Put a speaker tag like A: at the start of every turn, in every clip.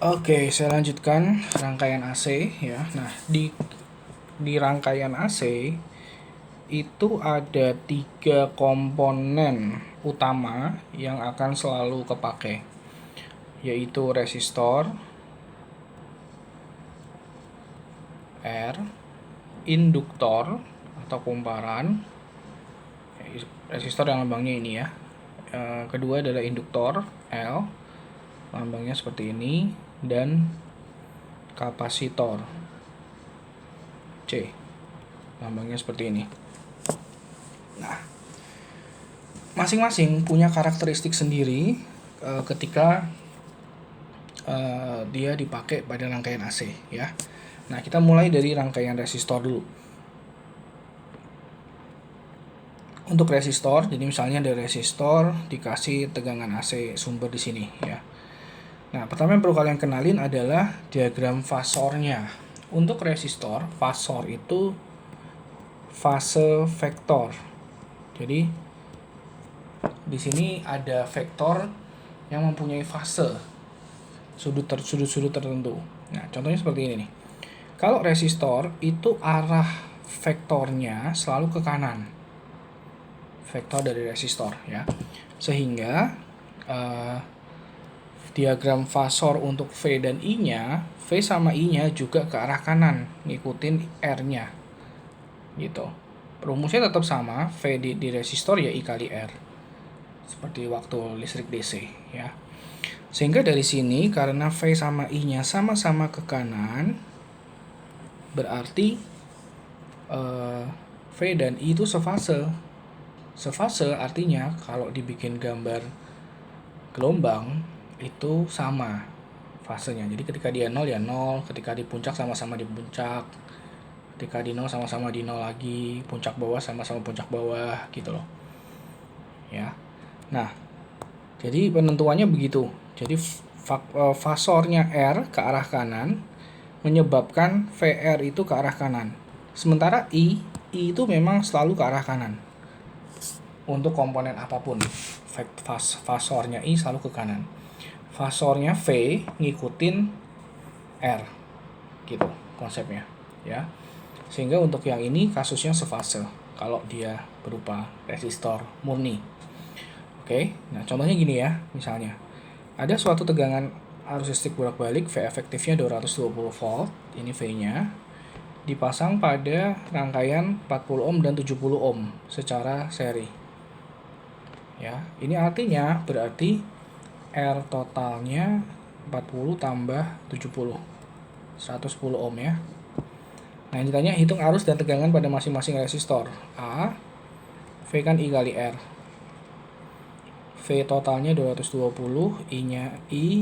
A: Oke, saya lanjutkan rangkaian AC ya. Nah, di rangkaian AC itu ada 3 komponen utama yang akan selalu kepake, yaitu resistor, R, induktor atau kumparan. Resistor yang lambangnya ini ya. Kedua adalah induktor, L, lambangnya seperti ini, dan kapasitor, C, lambangnya seperti ini. Nah, masing-masing punya karakteristik sendiri ketika dia dipakai pada rangkaian AC ya. Nah, kita mulai dari rangkaian resistor dulu. Untuk resistor, jadi misalnya ada resistor dikasih tegangan AC sumber di sini ya. Nah, pertama yang perlu kalian kenalin adalah diagram fasornya. Untuk resistor, fasor itu fase vektor. Jadi di sini ada vektor yang mempunyai fase sudut-sudut tertentu. Nah, contohnya seperti ini nih. Kalau resistor itu arah vektornya selalu ke kanan. Vektor dari resistor ya. Sehingga diagram fasor untuk V dan I-nya, V sama I-nya juga ke arah kanan, ngikutin R-nya. Gitu. Rumusnya tetap sama, V di resistor ya I kali R. Seperti waktu listrik DC ya. Sehingga dari sini karena V sama I-nya sama-sama ke kanan, berarti V dan I itu sefase. Sefase artinya kalau dibikin gambar gelombang itu sama fasenya. Jadi ketika dia 0 ya 0, ketika di puncak sama-sama di puncak, ketika di 0 sama-sama di 0 lagi, puncak bawah sama-sama puncak bawah gitu loh. Ya. Nah, jadi penentuannya begitu. Jadi fasornya R ke arah kanan menyebabkan VR itu ke arah kanan. Sementara I itu memang selalu ke arah kanan. Untuk komponen apapun, fasornya I selalu ke kanan. Fasornya V ngikutin R. Gitu konsepnya, ya. Sehingga untuk yang ini kasusnya sefase kalau dia berupa resistor murni. Oke, nah contohnya gini ya, misalnya ada suatu tegangan arus listrik bolak-balik, V efektifnya 220 volt, ini V-nya, dipasang pada rangkaian 40 ohm dan 70 ohm secara seri. Ya, ini artinya berarti R totalnya 40 tambah 70, 110 ohm ya. Nah, ini ditanya hitung arus dan tegangan pada masing-masing resistor. A, V kan I kali R. V totalnya 220, I-nya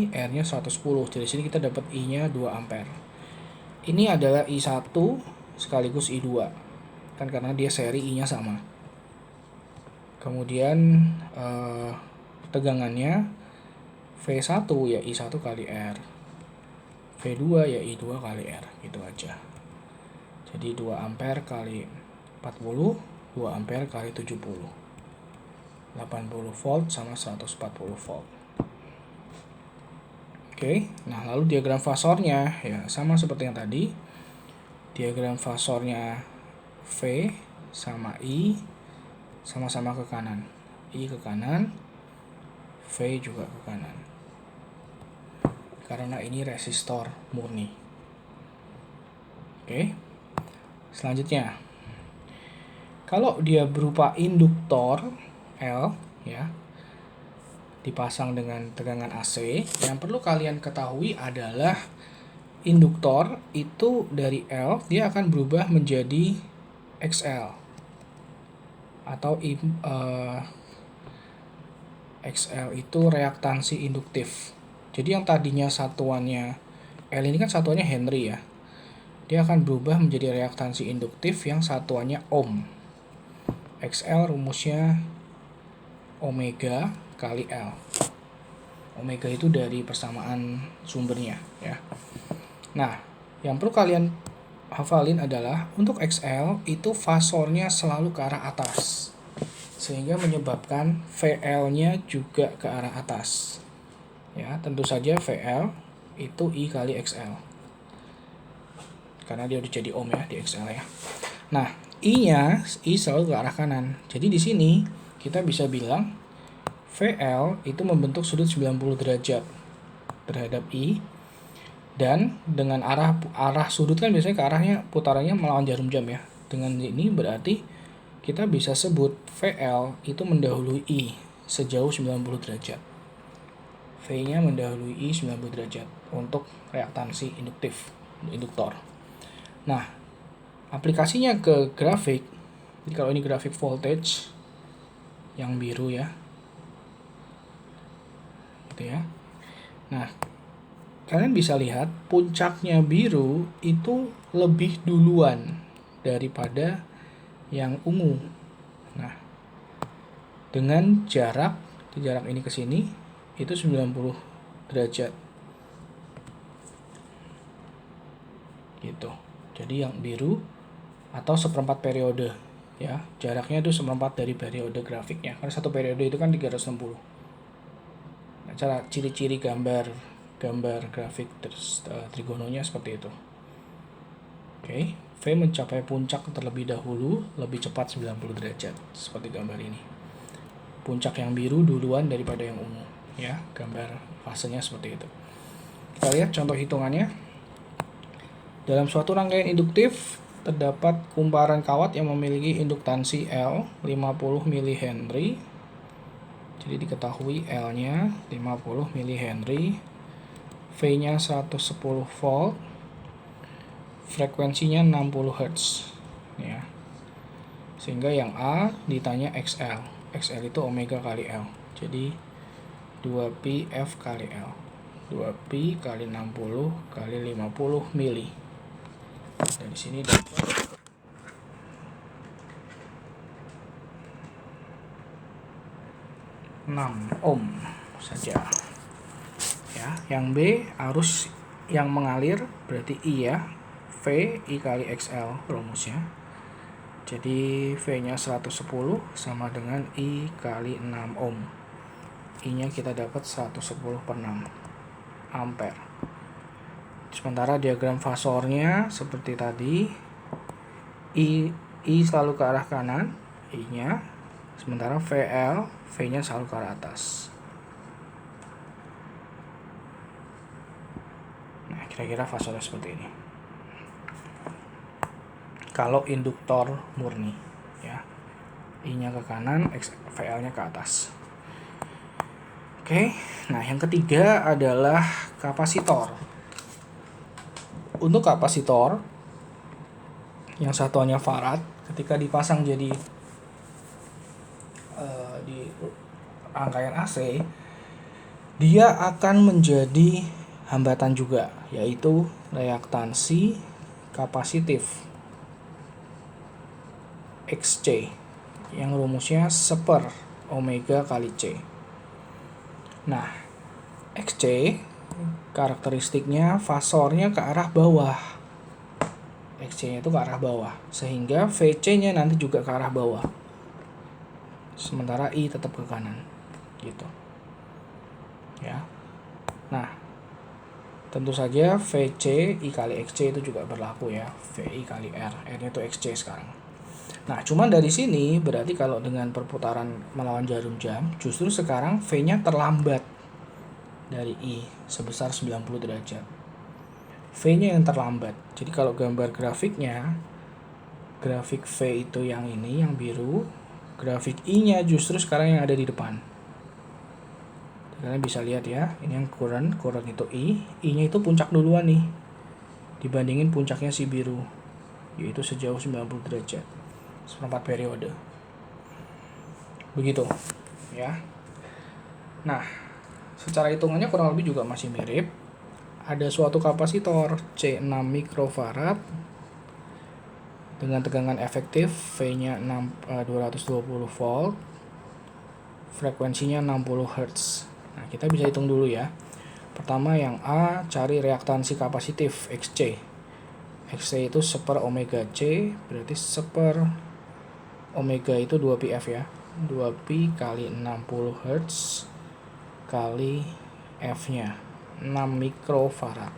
A: R-nya 110. Jadi sini kita dapat I-nya 2 ampere. Ini adalah I1 sekaligus I2. Kan karena dia seri I-nya sama. Kemudian tegangannya V1 ya I1 kali R. V2 ya I2 kali R, gitu aja. Jadi 2 ampere kali 40, 2 ampere kali 70. 80 volt sama 140 volt. Oke, nah lalu diagram fasornya ya sama seperti yang tadi. Diagram fasornya V sama I sama-sama ke kanan. I ke kanan, V juga ke kanan. Karena ini resistor murni. Oke. Selanjutnya, kalau dia berupa induktor L ya, dipasang dengan tegangan AC, yang perlu kalian ketahui adalah induktor itu dari L dia akan berubah menjadi XL atau XL itu reaktansi induktif. Jadi yang tadinya satuannya L ini kan satuannya Henry ya, dia akan berubah menjadi reaktansi induktif yang satuannya ohm. XL rumusnya omega kali L. Omega itu dari persamaan sumbernya ya. Nah, yang perlu kalian hafalin adalah untuk XL itu fasornya selalu ke arah atas, sehingga menyebabkan VL-nya juga ke arah atas. Ya, tentu saja VL itu I kali XL. Karena dia udah jadi ohm ya di XL ya. Nah, I selalu ke arah kanan. Jadi di sini kita bisa bilang VL itu membentuk sudut 90 derajat terhadap I, dan dengan arah sudut kan biasanya ke arahnya putarannya melawan jarum jam ya. Dengan ini berarti kita bisa sebut VL itu mendahului I sejauh 90 derajat. V-nya mendahului I 90 derajat untuk reaktansi induktor. Nah, aplikasinya ke grafik. Jadi kalau ini grafik voltage yang biru ya. Gitu ya. Nah, kalian bisa lihat puncaknya biru itu lebih duluan daripada yang ungu. Nah, dengan jarak ini ke sini itu 90 derajat. Gitu. Jadi yang biru atau seperempat periode ya, jaraknya itu seperempat dari periode grafiknya, karena satu periode itu kan 360. Nah, cara ciri-ciri gambar grafik trigononya seperti itu. Oke, V mencapai puncak terlebih dahulu lebih cepat 90 derajat seperti gambar ini. Puncak yang biru duluan daripada yang ungu ya, gambar fasenya seperti itu. Kita lihat contoh hitungannya. Dalam suatu rangkaian induktif terdapat kumparan kawat yang memiliki induktansi L 50 mH. Jadi diketahui L-nya 50 mH, V-nya 110 volt, frekuensinya 60 Hz. Ya. Sehingga yang A ditanya XL. XL itu omega kali L. Jadi 2pi F kali L. 2pi kali 60 kali 50 mili. Dari sini dapat 6 ohm saja. Ya, yang B arus yang mengalir berarti I ya. V I kali XL rumusnya. Jadi V-nya 110 sama dengan I kali 6 ohm. I-nya kita dapat 110 per 6 ampere. Sementara diagram fasornya seperti tadi, I selalu ke arah kanan, I-nya, sementara VL, V-nya selalu ke arah atas. Nah, kira-kira fasornya seperti ini. Kalau induktor murni, ya, I-nya ke kanan, VL-nya ke atas. Oke, nah yang ketiga adalah kapasitor. Untuk kapasitor yang satuannya farad, ketika dipasang jadi di rangkaian AC, dia akan menjadi hambatan juga, yaitu reaktansi kapasitif XC yang rumusnya 1/omega kali C. Nah, XC karakteristiknya fasornya ke arah bawah. XC-nya itu ke arah bawah, sehingga VC-nya nanti juga ke arah bawah. Sementara I tetap ke kanan. Gitu. Ya. Nah, tentu saja VC I kali XC itu juga berlaku ya. VI kali R. R-nya itu XC sekarang. Nah, cuman dari sini berarti kalau dengan perputaran melawan jarum jam, justru sekarang V-nya terlambat dari I sebesar 90 derajat. V-nya yang terlambat. Jadi kalau gambar grafiknya, grafik V itu yang ini, yang biru, grafik I-nya justru sekarang yang ada di depan. Kalian bisa lihat ya, ini yang current itu I-nya itu puncak duluan nih, dibandingin puncaknya si biru, yaitu sejauh 90 derajat, seperempat periode. Begitu, ya. Nah, secara hitungannya kurang lebih juga masih mirip. Ada suatu kapasitor C6 mikrofarad dengan tegangan efektif V-nya 220 volt, frekuensinya 60 Hz. Nah, kita bisa hitung dulu ya. Pertama yang A, cari reaktansi kapasitif XC. XC itu 1/omega C, berarti 1/omega itu 2πf ya. 2pi kali 60 Hz kali F-nya. 6 mikrofarad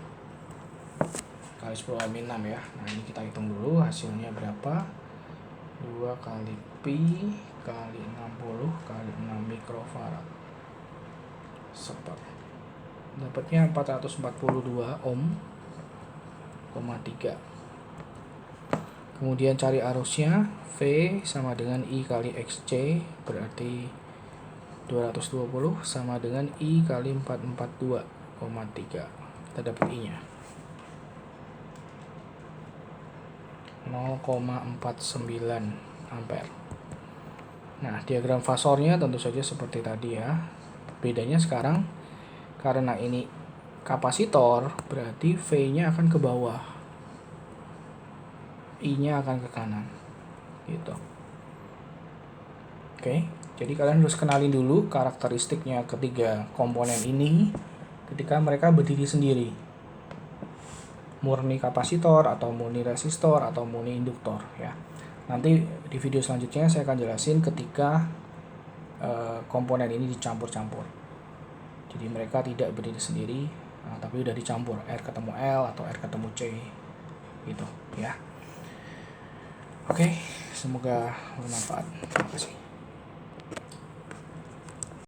A: kali 10 min 6 ya. Nah ini kita hitung dulu hasilnya berapa. 2 kali pi kali 60 kali 6 mikrofarad dapatnya 442 ohm, 3. Kemudian cari arusnya, V sama dengan I kali XC, berarti 220 sama dengan I kali 442,3. Kita dapat I-nya 0,49 ampere. Nah, diagram fasornya tentu saja seperti tadi ya. Bedanya sekarang karena ini kapasitor, berarti V-nya akan ke bawah, I-nya akan ke kanan. Gitu. Oke, jadi kalian harus kenalin dulu karakteristiknya ketiga komponen ini ketika mereka berdiri sendiri. Murni kapasitor atau murni resistor atau murni induktor ya. Nanti di video selanjutnya saya akan jelasin ketika komponen ini dicampur-campur. Jadi mereka tidak berdiri sendiri, tapi udah dicampur, R ketemu L atau R ketemu C gitu ya. Oke, semoga bermanfaat. Terima kasih.